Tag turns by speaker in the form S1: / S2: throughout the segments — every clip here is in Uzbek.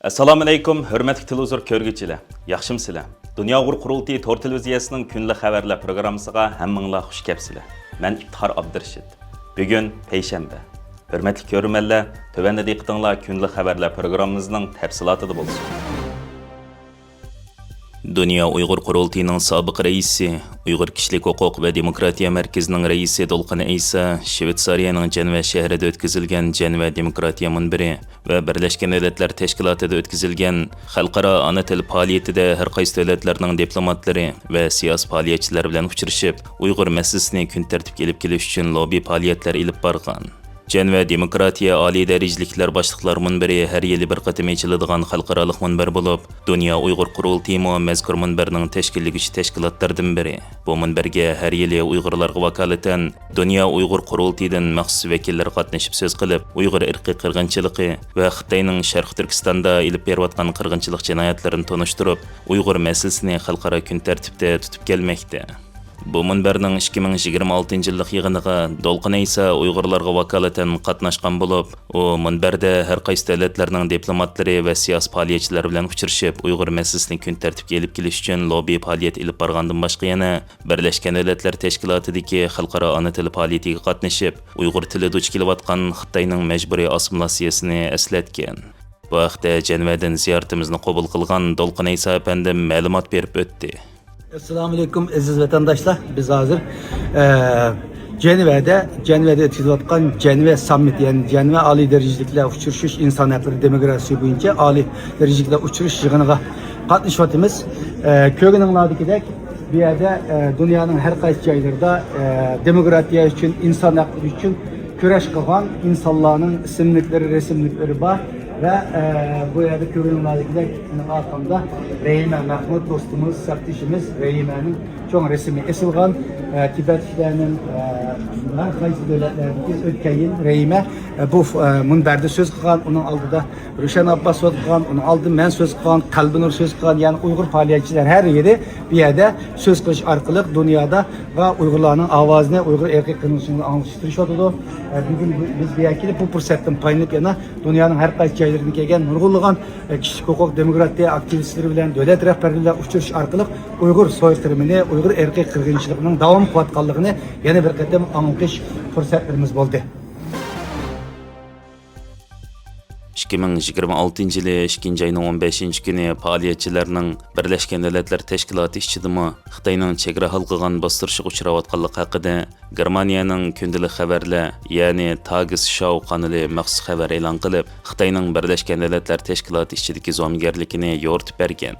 S1: Assalomu alaykum, hurmatli televizor ko'rguvchilar. Yaxshimsizlar? Dunyo Uyg'ur qurultiyi to'r televiziyasining kunlik xabarlar programmasiga hammanglar xush kelibsizlar. Men İftihar Abdurashid. Bugun payshanba. Hurmatli ko'ruvchilar, tövəndə diqqətinizlər kunlik xabarlar programmamızın təfsilatında bo'lsin. Dünya Uyghur Qurultayının sobiq raisi, Uyghur Kishilik huquq va demokratiya markazining raisi Dolqin Aysa, Shveysariyaning Jeneva shahrida o'tkazilgan Jeneva demokratiya munbiri va Birlashgan Davlatlar Tashkilotida o'tkazilgan xalqaro ona til faoliyatida har qaysi davlatlarning diplomatlari va siyosiy faoliyatchilar bilan uchrashib, Uyg'ur masalasini kun tartibga kelib kelish uchun lobby faoliyatlar olib borgan. Jeneva Demokratiya oliy darajaliklar boshliqlar munbiri har yili bir qatim ochiladigan xalqaroliq munbar bo'lib, Dunyo Uyg'ur Qurultiyi mazkur munbarning tashkillovchi tashkilotlardan biri. Bu munbarga har yili Uyg'urlarga vakolatan Dunyo Uyg'ur Qurultiyidan maxsus vakillar qatnashib so'z qilib, Uyg'ur irqiy qirg'inchiligi va Xitoyning Sharq Turkistonda olib berayotgan qirg'inchilik jinoyatlarini tanishtirib, Uyg'ur masalasini xalqaro kun tartibda tutib kelmoqda. Bu munbarning 2026 yillik yig'iniga Dolqin Aysa Uyg'urlarga vakolatan qatnashgan bo'lib, u munbarda har qaysi davlatlarning diplomatlari va siyosiy faoliyatchilar bilan uchrashib, Uyg'ur masalasini kun tartibga olib kelish uchun lobby faoliyat olib borgandan boshqa yana Birlashgan Davlatlar Tashkilotidagi xalqaro ona tili faoliyatiga qatnashib, Uyg'ur tili duch kelayotgan Xitoyning majburiy assimilyatsiyasini eslatgan. Bu haqda Jenevadan ziyoratimizni qabul qilgan Dolqin Aysa apandim ma'lumot berib o'tdi.
S2: Esselamu Aleyküm aziz vatandaşlar. Biz hazır Ceneva'da etkiliyotgan Ceneva Summit, yani Ceneva Ali derecelikler uçuruşuş insan hakları demokrasi boyunca Ali derecelikler uçuruş yığınıga katlaşıyordumuz. Köğününlardaki bir yerde dünyanın her kaysi yerlerinde demokratiya için, insan hakları için küreş kılan insanların isimlikleri, resimlikleri var. Ve bu yerde köylülerdekiler arkamda Reyme Mahmut dostumuz, saktişimiz Reyme'nin çok resmi esilgan Tibetçilerinin her kaysi devletlerindeki ülkeyin Reyme bu munberde söz kılan, onun aldıda Rüşen Abbas söz kılan, onun aldı ben söz kılan, Kalbinur söz kılan, yani Uygur faaliyetçiler her yeri bir yerde söz kılıç arkalık dünyada ve Uygurların avazını, Uygur erkek kırmızısını anlaştırışıyordu. Bugün biz bir yakili bu fırsattan paylanıp yana dünyanın her kaysi yerlerine gelgen nurgulluğun kişilik hukuk demokratiya aktivistleri bilen devlet rehberleriyle uçuruş arkalık Uygur soykırımını, Uygur erkek kırgınçılığının devam kuvvetkalılığını yeni bir kadem anılkış fırsatlarımız oldu.
S1: 2026 yılı 2. ayının 15. günü faoliyatçılarının Birleşken Devletler Teşkilatı işçidimi Xitayning chegara halqıgan bastırışık uçuravatqanlık haqida Germaniyanın kündülük xabarlar, yani Tagesschau kanalı maxsus xabar e'lon qilib, Xitayning Birleşken Devletler Teşkilatı işçidagi zo'mgarligini yoritib bergan.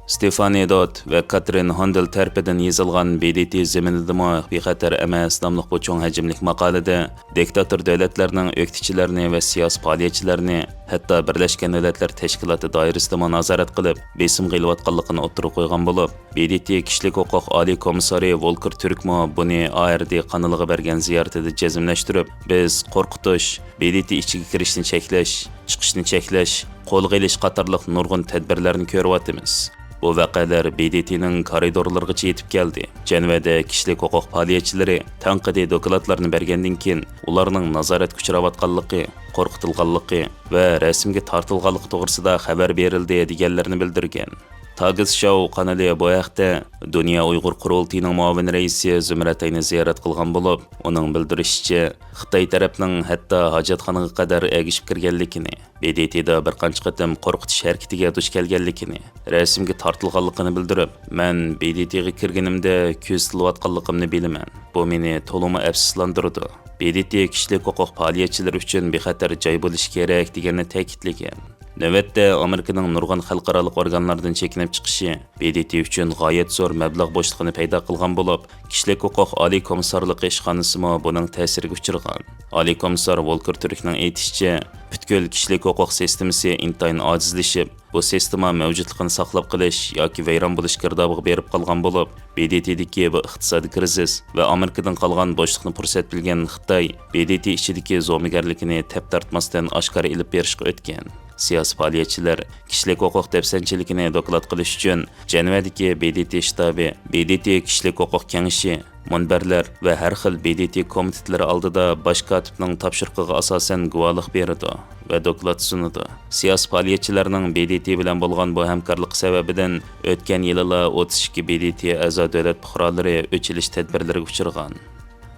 S1: Stefanie Dot ve Katrin Handel tarafından yazılgan BDT zeminidimi bexatar emas nomli bu cho'ng hajmlik maqolada diktator davlatlarning o'qituvchilarini ve siyosiy faoliyatchilarini hatto Birlashgan Davlatlar Tashkiloti doirasida nazorat qilib, besim qilayotganligini o'tirib qo'ygan bo'lib, BDT kishilik huquq oliy komissari Volker Türkmo buni ARD kanaliga bergan ziyoratida jazmlashtirib, biz qo'rqitish, BDT ichiga kirishni cheklash, chiqishni cheklash, qo'lga olish qatorliq nurg'un tadbirlarni ko'ryapmiz. Bu vaqalar BDT'ning koridorlarigacha yetib keldi. Jenevada kishilik huquq faoliyatchilari tanqidiy dokladlarni bergandan keyin ularning nazorat kuchirayotganligi, qo'rqitilganligi va rasmga tortilganligi to'g'risida xabar berildi deganlarni bildirgan. Tagesschau kanali bu haqda Dunyo Uyg'ur Qurultiyining muavin raisi Zumratayni ziyorat qilgan bo'lib, uning bildirishicha, Xitoy tarafining hatto hojatxonaga qadar egishib kirganligini, BDT'da bir qancha qatim qo'rqitish harakatiga duch kelganligini, rasmga tortilganligini bildirib, men BDT'ga kirganimda ko'z tilayotganligimni bilaman. Bu meni to'liq afsuslantirdi. BDT kishilik huquq faoliyatchilari uchun bexatar joy bo'lishi kerak deganini ta'kidlagan. Navbatda Amerikaning nurg'un xalqaroliq organlardan chekinib chiqishi BDT uchun g'oyat zo'r mablag' bo'shlig'ini paydo qilgan bo'lib, kishilik huquq oliy komissarligi ishxonasimi buning ta'siriga uchragan. Oliy komissar Volker Türkning aytishicha, butkul kishilik huquq sistemasi intayin ojizlashib, bu sistema mavjudligini saqlab qolish yoki vayron bo'lish girdobiga berib qolgan bo'lib, BDTdagi bu iqtisodiy krizis va Amerikadan qolgan bo'shliqni fursat bilgan Xitoy BDT ichidagi zo'migarlikni tap tortmasdan oshkora ilib berishga o'tgan. Siyosiy faoliyatchilar kishilik huquq dafsanchiligini doklad qilish uchun Jenevadagi BDT shtabi, BDT kishilik huquq kengashi munbarlar va har xil BDT komitetlari oldida bosh kotibning topshiriqiga asosan guvohlik beradi va doklad sunadi. Siyosiy faoliyatchilarning BDT bilan bo'lgan bu hamkorlik sababidan o'tgan yilda 32 BDT a'zo davlat fuqarolari o'chilish tadbirlariga uchragan.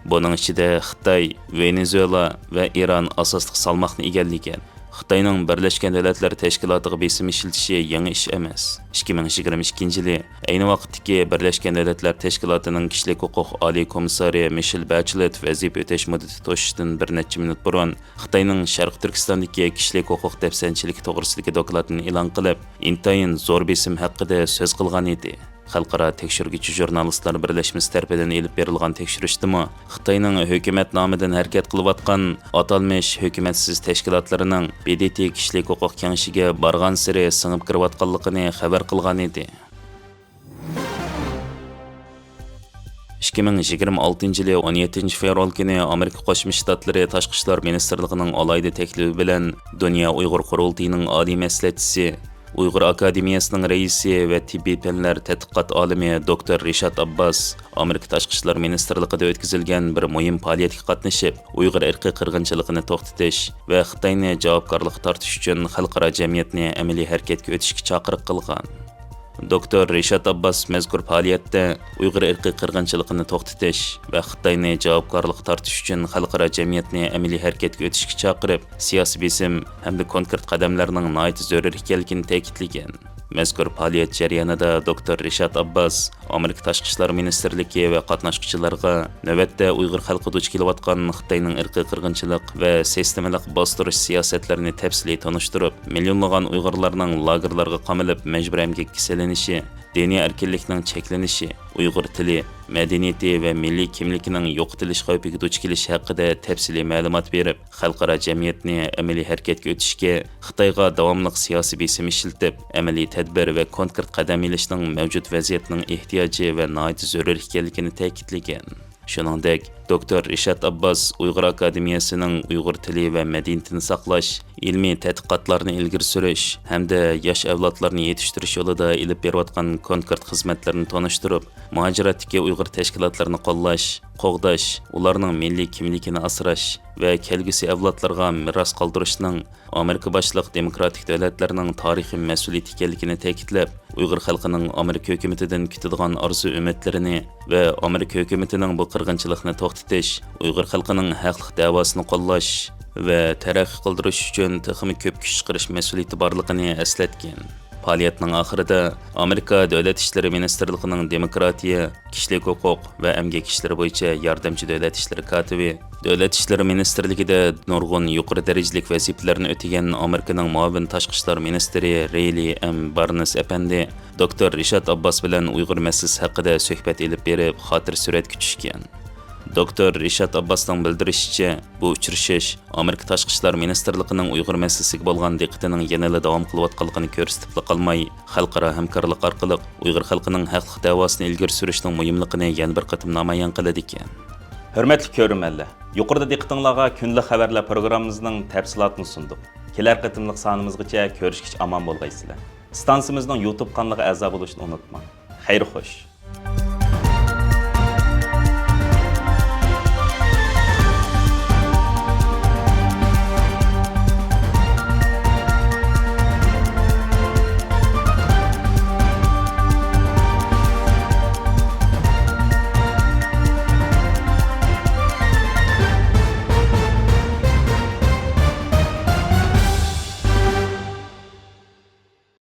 S1: Buning ichida Xitoy, Venezuela va Iran asosli salmoqni egallagan. Xitoyning Birlashgan Davlatlar Tashkilotiga besim ishiltishi yangi ish emas. 2022-yili ayni vaqtdagi Birlashgan Davlatlar Tashkilotining kishilik huquq oliy komissari Michelle Bachelet vazifa o'tash muddati to'shishidan bir necha minut burun Xitoyning Sharq Turkistondagi kishilik huquq dafsanchiligi to'g'risidagi dokladini e'lon qilib, intayin zo'r besim haqida so'z qilgan edi. Xalqaro tekshiruvchi jurnalistlar birlashmasi tarafidan elib berilgan tekshirishdimi Xitoyning hukumat nomidan harakat qilayotgan atalmish hukumatsiz tashkilotlarining BDT kishilik huquq kengashiga borgan sari singib kirayotganligini xabar qilgan edi. 2026-yili 17-fevral kuni Amerika Qo'shma Shtatlari Tashqi ishlar ministrligining alayda taklifi bilan Dunyo Uyg'ur qurultiyining oliy maslahatchisi, Uyg'ur Akademiyasining raisi va tibbiy fanlar tadqiqot olimi Dr. Rishad Abbas Amerika Tashqi ishlar ministrligida o'tkazilgan bir muhim faoliyatga qatnashib, Uyg'ur irqiy qirg'inchiligini to'xtatish va Xitoyni javobgarlikka tortish uchun xalqaro jamiyatni amaliy harakatga o'tishga chaqiriq qilgan. Dr. Rishad Abbas mazkur faoliyatda Uyg'ur irqiy qirg'inchiligini to'xtatish va Xitoyni javobgarlikka tortish uchun xalqaro jamiyatni amaliy harakatga o'tishga chaqirib, siyosiy besim hamda konkret qadamlarning nihoyat zarur ekanligini ta'kidlagan. Mazkur faoliyat jarayonida Dr. Rishad Abbas Amerika Tashqi ishlar ministrligi va qatnashchilarga navbatda Uyg'ur xalqi duch kelayotgan Xitoyning irqiy qirg'inchilik va sistemalik bostirish siyosatlarini tafsiliy tanishtirib, millionlagan Uyg'urlarning lagerlarga qamalib majburiy emgakka selinishi, diniy erkinlikning cheklanishi, Uyg'ur tili, madaniyati va milliy kimligining yo'qotilish xavfiga duch kelishi haqida tafsiliy ma'lumot berib, xalqaro jamiyatni amaliy harakatga o'tishga, Xitoyga davomli siyosiy besim ishiltib, amaliy tadbir va konkret qadam ilishning mavjud vaziyatning ehtiyoji va nihoyat zarur ekanligini ta'kidlagan. Shuningdek, Dr. Rishad Abbas Uyg'ur Akademiyasining Uyg'ur tili va madaniyatini saqlash, ilmiy tadqiqotlarni ilgari surish hamda yosh avlodlarni yetishtirish yo'lida ilib berayotgan konkret xizmatlarni tanishtirib, muhojiratdagi Uyg'ur tashkilotlarini qo'llash, qo'g'dash, ularning milliy kimligini asrash va kelgusi avlodlarga miros qoldirishning Amerika boshliq demokratik davlatlarning tarixiy mas'uliyati ekanligini ta'kidlab, Uyg'ur xalqining Amerika hukumatidan kutadigan orzu-umidlarini va Amerika hukumatining bu qirg'inchilikni to'xtatish, Uyg'ur xalqining haqliq da'vosini qo'llash va taraqqiy qildirish uchun texnik ko'p kuch chiqarish mas'uliyati borligini eslatgan. Faoliyatning oxirida Amerika Davlat ishlari ministrligining demokratiya, kishilik huquq va emgak ishlari bo'yicha yordamchi davlat ishlari kotibi, Davlat ishlari ministrligida nurg'un yuqori darajalik vazifalarni o'tagan Amerikaning muavin tashqi ishlar ministri Rayli M. Barnes apandi Dr. Rishad Abbas bilan Uyg'ur masalasi haqida suhbat elib berib, xotir suratga tushgan. Dr. Rishad Abbasning bildirishicha, bu uchrashish Amerika Tashqi ishlar ministrligining Uyg'ur masalasiga bo'lgan diqqatining yanada davom qilayotganligini ko'rsatib qolmay, xalqaro hamkorlik orqali Uyg'ur xalqining haqliq da'vosini ilgari surishning muhimligini yana bir qatim namoyon qiladi ekan. Hurmatli ko'ruvchilar, yuqorida diqqatingizga kunlik xabarlar programmamizning tafsilotini sundik. Kelar qatimliq sonimizgacha ko'rishgacha omon bo'lgaysizlar. Stansimizning YouTube kanaliga a'zo bo'lishni unutmang. Xayr xo'sh.